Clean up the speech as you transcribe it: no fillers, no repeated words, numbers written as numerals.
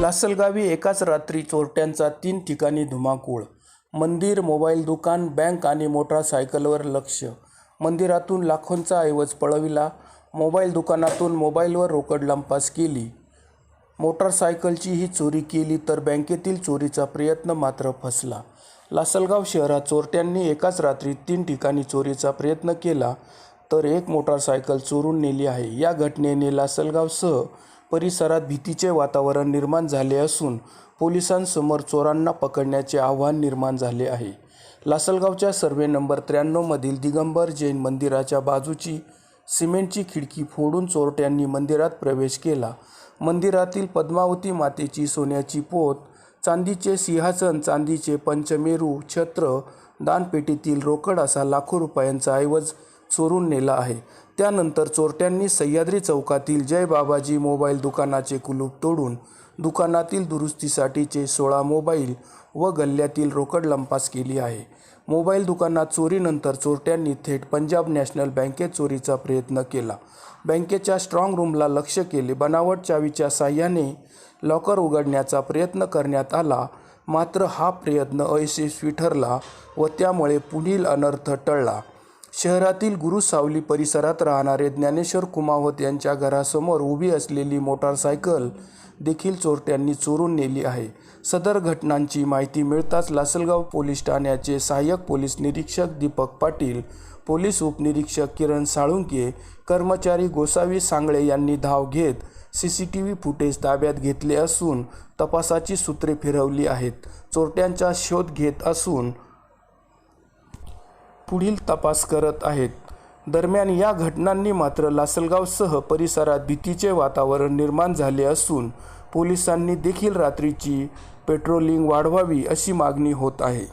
लासलगावी एकाच रात्री चोरट्यांचा 3 ठिकाणी धुमाकूळ. मंदिर, मोबाईल दुकान, बँक आणि मोटारसायकलवर लक्ष. मंदिरातून लाखोंचा ऐवज पळविला. मोबाईल दुकानातून मोबाईलवर रोकड लंपास केली. मोटारसायकलचीही चोरी केली तर बँकेतील चोरीचा प्रयत्न मात्र फसला. लासलगाव शहरात चोरट्यांनी एकाच रात्री 3 ठिकाणी चोरीचा प्रयत्न केला तर एक मोटारसायकल चोरून नेली आहे. या घटनेने लासलगावसह परिसरात भीतीचे वातावरण निर्माण झाले असून पोलिसांसमोर चोरांना पकडण्याचे आव्हान निर्माण झाले आहे. लासलगावच्या सर्वे नंबर 93 मधील दिगंबर जैन मंदिराच्या बाजूची सिमेंटची खिडकी फोडून चोरट्यांनी मंदिरात प्रवेश केला. मंदिरातील पद्मावती मातेची सोन्याची पोत, चांदीचे सिंहासन, चांदीचे पंचमेरू छत्र, दानपेटीतील रोकड असा लाखो रुपयांचा ऐवज चोरून नेला आहे. त्यानंतर चोरट्यांनी सह्याद्री चौकातील जय बाबाजी मोबाईल दुकानाचे कुलूप तोडून दुकानातील दुरुस्तीसाठीचे 16 मोबाईल व गल्ल्यातील रोकड लंपास केली आहे. मोबाईल दुकानात चोरीनंतर चोरट्यांनी थेट पंजाब नॅशनल बँकेत चोरीचा प्रयत्न केला. बँकेच्या स्ट्रॉंग रूमला लक्ष्य केले. बनावट चावीच्या साह्याने लॉकर उघडण्याचा प्रयत्न करण्यात आला, मात्र हा प्रयत्न अयशस्वी ठरला व त्यामुळे पुढील अनर्थ टळला. शहरातील गुरुसावली परिसरात राहणारे ज्ञानेश्वर कुमावत यांच्या घरासमोर उभी असलेली मोटारसायकल देखील चोरट्यांनी चोरून नेली आहे. सदर घटनांची माहिती मिळताच लासलगाव पोलीस ठाण्याचे सहाय्यक पोलीस निरीक्षक दीपक पाटील, पोलीस उपनिरीक्षक किरण साळुंके, कर्मचारी गोसावी सांगळे यांनी धाव घेत CCTV फुटेज ताब्यात घेतले असून तपासाची सूत्रे फिरवली आहेत. चोरट्यांचा शोध घेत असून पुढील तपास करत आहेत. दरम्यान या घटनांनी मात्र लासलगावसह परिसरात भीतीचे वातावरण निर्माण झाले असून पोलिसांनी देखील रात्रीची पेट्रोलिंग वाढवावी अशी मागणी होत आहे.